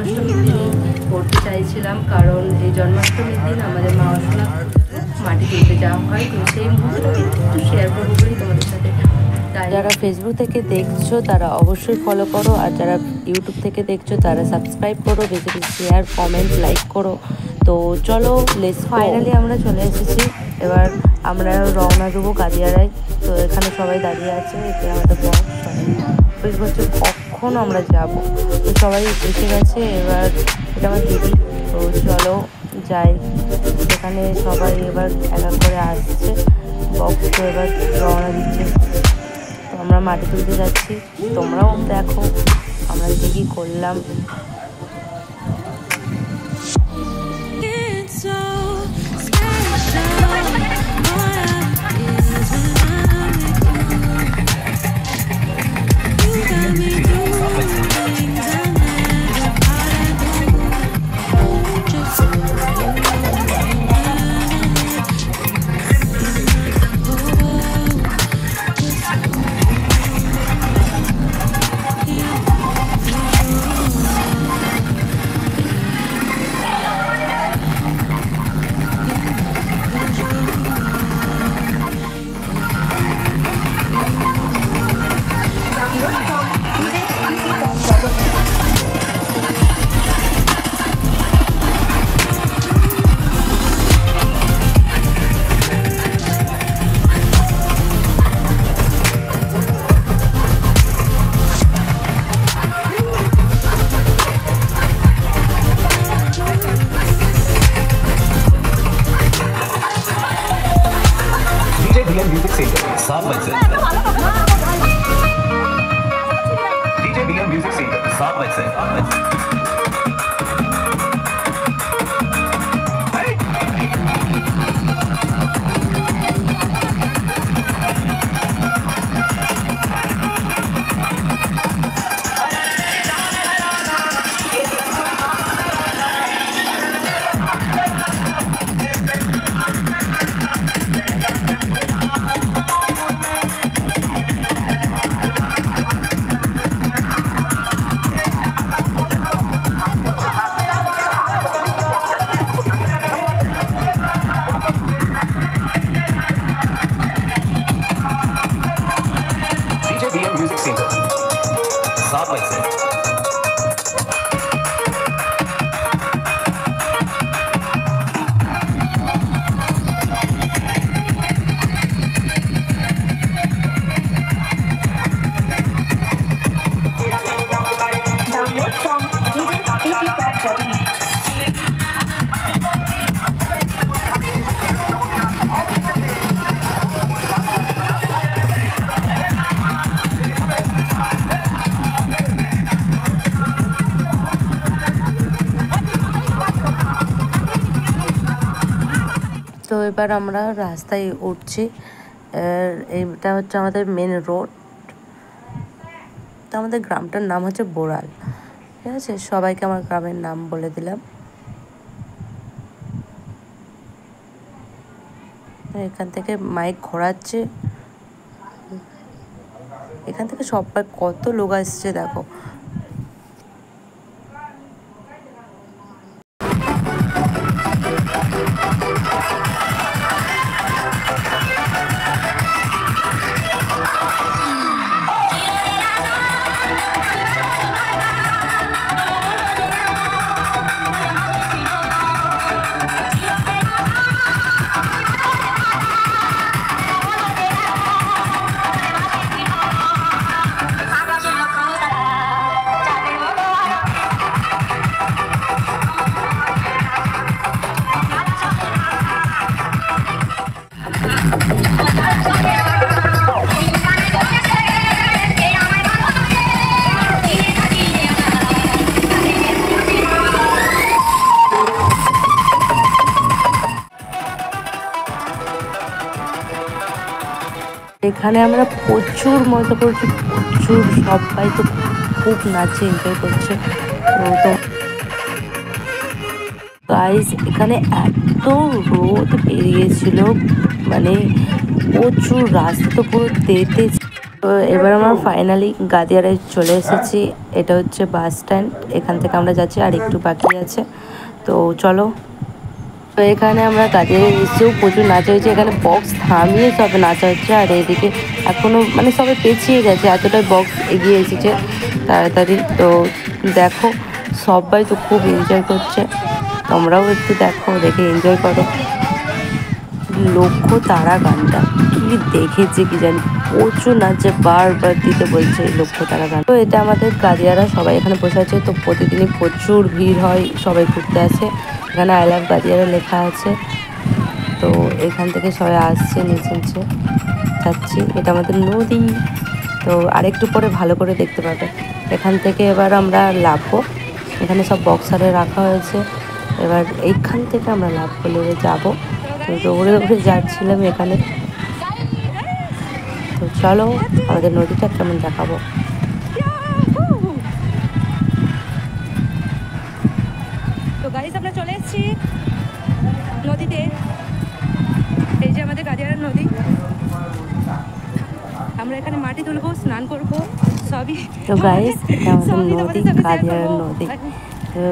জন্মাষ্টমীর দিনই করতে চাইছিলাম, কারণ এই জন্মাষ্টমীর দিন আমাদের মা অসনা মাটি তুলতে যাওয়া হয়। তো সেই মুহূর্তটাকে একটু শেয়ার করবো বলেই তোমাদের সাথে। যারা ফেসবুক থেকে দেখছো তারা অবশ্যই ফলো করো, আর যারা ইউটিউব থেকে দেখছো তারা সাবস্ক্রাইব করো, বেশি বেশি শেয়ার, কমেন্ট, লাইক করো। তো চলো ফাইনালি আমরা চলে এসেছি। এবার আমরা রওনা দেবো কাদিয়ারায়। তো এখানে সবাই দাঁড়িয়ে আছে, এতে আমাদের বয়স বছর কখন আমরা যাব। তো সবাই এসে গেছে, এবার এটা আমার দিদি। তো চলো যাই, সেখানে সবাই এবার এক এক করে আসছে, বক্স তো এবার রওনা দিচ্ছে। তো আমরা মাটি তুলতে যাচ্ছি, তোমরাও দেখো আমরা কী কী করলাম। म्यूजिक सेंटर 7 बजे डीजे बीएम म्यूजिक सेंटर 7 बजे म्यूजिक सेंटर 7 बजे তো এবার আমরা রাস্তায় উঠছি। এইটা হচ্ছে আমাদের মেন রোড। তো আমাদের গ্রামটার নাম হচ্ছে বোড়াল, ঠিক আছে? সবাইকে আমার গ্রামের নাম বলে দিলাম। এখান থেকে মাইক ঘোরাচ্ছে, এখান থেকে সবাই কত লোক আসছে দেখো। এখানে আমরা প্রচুর মজা করছি, প্রচুর, সবাই তো খুব নাচে, এনজয় করছে। তো গাইস এখানে এত রোদ বেরিয়েছিল, মানে প্রচুর, রাস্তা তো পুরো তেতে তো এবার আমরা ফাইনালি গাদিয়ারায় চলে এসেছি। এটা হচ্ছে বাস স্ট্যান্ড, এখান থেকে আমরা যাচ্ছি, আর একটু বাকি আছে। তো চলো। তো এখানে আমরা গাদিয়ারায় এসেও প্রচুর নাচা হয়েছে, এখানে বক্স থামিয়ে সবে নাচা হচ্ছে। আর এদিকে এখনও মানে সবে পেছিয়ে গেছে, এতটাই বক্স এগিয়ে এসেছে তাড়াতাড়ি। তো দেখো সবাই তো খুব এনজয় করছে, তোমরাও একটু দেখো, দেখে এনজয় করো। লক্ষ্য তারা গানটা কি দেখেছে কি জানি, প্রচুর নাচে, বারবার দিতে বলছে এই লক্ষ্য তারা গান। তো এটা আমাদের গাদিয়ারা সবাই এখানে বসে আছে। তো প্রতিদিনই প্রচুর ভিড় হয়, সবাই ঘুরতে আসে। এখানে আই লাভ গাদিয়ারা লেখা আছে। তো এখান থেকে সবাই আসছে, নিচে যাচ্ছি। এটা আমাদের নদী। তো আরেকটু পরে ভালো করে দেখতে পাবে। এখান থেকে এবার আমরা লাভবো, এখানে সব বক্সারে রাখা হয়েছে। এবার এইখান থেকে আমরা লাভ করলে যাবো। তো দৌড়ে দৌড়ে যাচ্ছিলাম এখানে। তো চলো আমাদের নদীটা কেমন দেখাবো। তো গাইস আমরা চলে এসেছি নদীতে। এই যে আমাদের গাদিয়ারার নদী, আমরা এখানে মাটি তুলবো, স্নান করবো, সবই। তো গাইস এটা আমাদের নদী, গাদিয়ারার নদী। তো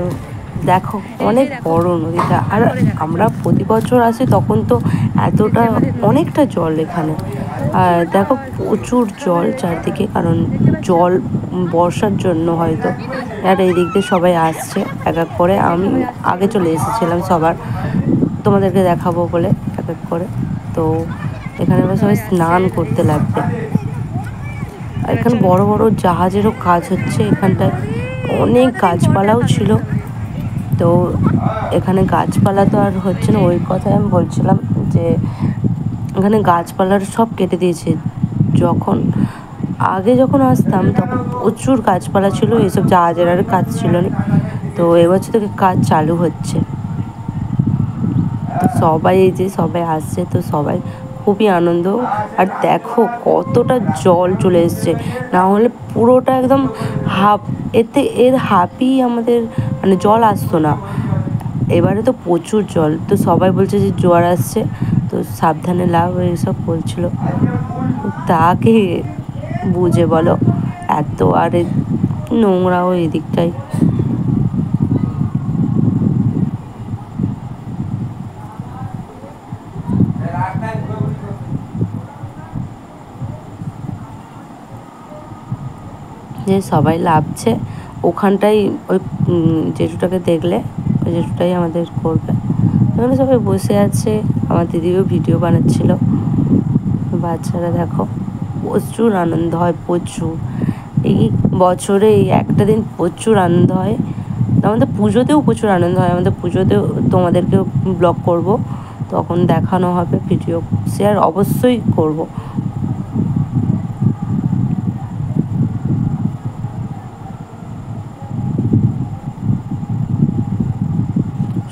দেখো অনেক বড় নদীটা। আর আমরা প্রতি বছর আসি তখন তো এতটা অনেকটা জল এখানে। আর দেখো প্রচুর জল চারদিকে, কারণ জল বর্ষার জন্য হয়তো। আর এই দিক দিয়ে সবাই আসছে এক এক করে। আমি আগে চলে এসেছিলাম সবার, তোমাদেরকে দেখাবো বলে এক এক করে। তো এখানে আমরা সবাই স্নান করতে লাগবে। আর এখানে বড় বড় জাহাজেরও কাজ হচ্ছে এখানটায়, অনেক গাছপালাও ছিল। তো এখানে গাছপালা তো আর হচ্ছে না, ওই কথাই আমি বলছিলাম যে এখানে গাছপালার সব কেটে দিয়েছে। যখন আসতাম তখন প্রচুর গাছপালা ছিল, এইসব জাহাজের আর কাজ ছিল না। তো এবছর থেকে কাজ চালু হচ্ছে। তো সবাই এই যে সবাই আসছে, তো সবাই খুবই আনন্দ। আর দেখো কতটা জল চলে এসছে, না হলে পুরোটা একদম এর হাফই আমাদের মানে জল আসতো না। এবারে তো প্রচুর জল, তো সবাই বলছে যে জোয়ার আসছে, তো সাবধানে লাভ, এইসব বলছিল। তাকে বুঝে বলো, এত আর নোংরাও এদিকটাই। যে সবাই লাভছে ওখানটাই, ওই জেঠুটাকে দেখলে ওই জেঠুটাই আমাদের করবে। ওখানে সবাই বসে আছে, আমার দিদিও ভিডিও বানাচ্ছিল। বাচ্চারা দেখো প্রচুর আনন্দ হয়, প্রচুর। এই বছরে এই একটা দিন প্রচুর আনন্দ হয়। আমাদের পুজোতেও প্রচুর আনন্দ হয়, আমাদের পুজোতেও তোমাদেরকেও ব্লগ করব, তখন দেখানো হবে, ভিডিও শেয়ার অবশ্যই করব।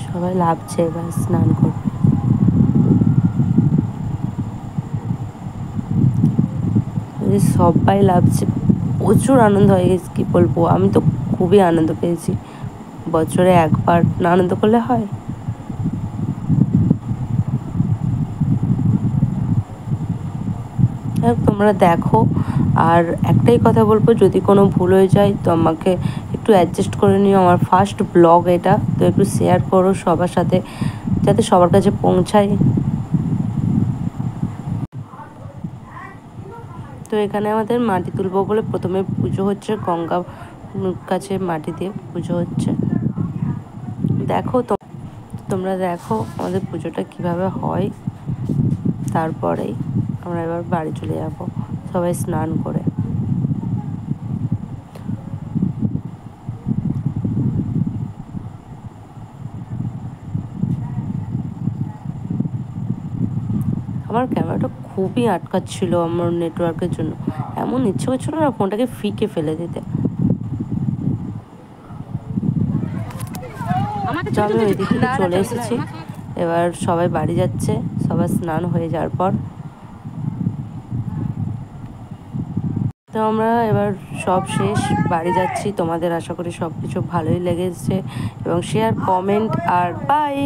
সবাই লাভছে, এবার স্নান করবে। সবাই লাভছে, প্রচুর আনন্দ হয়ে গেছে, কী বলবো। আমি তো খুবই আনন্দ পেয়েছি, বছরে একবার না আনন্দ করলে হয়। তোমরা দেখো, আর একটাই কথা বলবো, যদি কোনো ভুল হয়ে যায় তো আমাকে একটু অ্যাডজাস্ট করে নিও। আমার ফার্স্ট ব্লগ এটা, তো একটু শেয়ার করো সবার সাথে, যাতে সবার কাছে পৌঁছায়। তো এখানে আমাদের মাটি তুলবো বলে প্রথমে পুজো হচ্ছে, গঙ্গা কাছে মাটি দিয়ে পুজো হচ্ছে। দেখো তোমরা দেখো আমাদের পুজোটা কিভাবে হয়। তারপরেই আমরা এবার বাড়ি চলে যাব সবাই স্নান করে। আমার ক্যামেরাটা খুবই আটকাচ্ছিল আমার নেটওয়ার্কের জন্য, এমন ইচ্ছে করছিল না ফোনটাকে ফিকে ফেলে দিতে। তো আমি ওইদিকে চলে এসেছি, এবার সবাই বাড়ি যাচ্ছে, সবার স্নান হয়ে যাওয়ার পর। তো আমরা এবার সব শেষ, বাড়ি যাচ্ছি। তোমাদের আশা করি সব কিছু ভালোই লেগেছে, এবং শেয়ার, কমেন্ট আর বাই।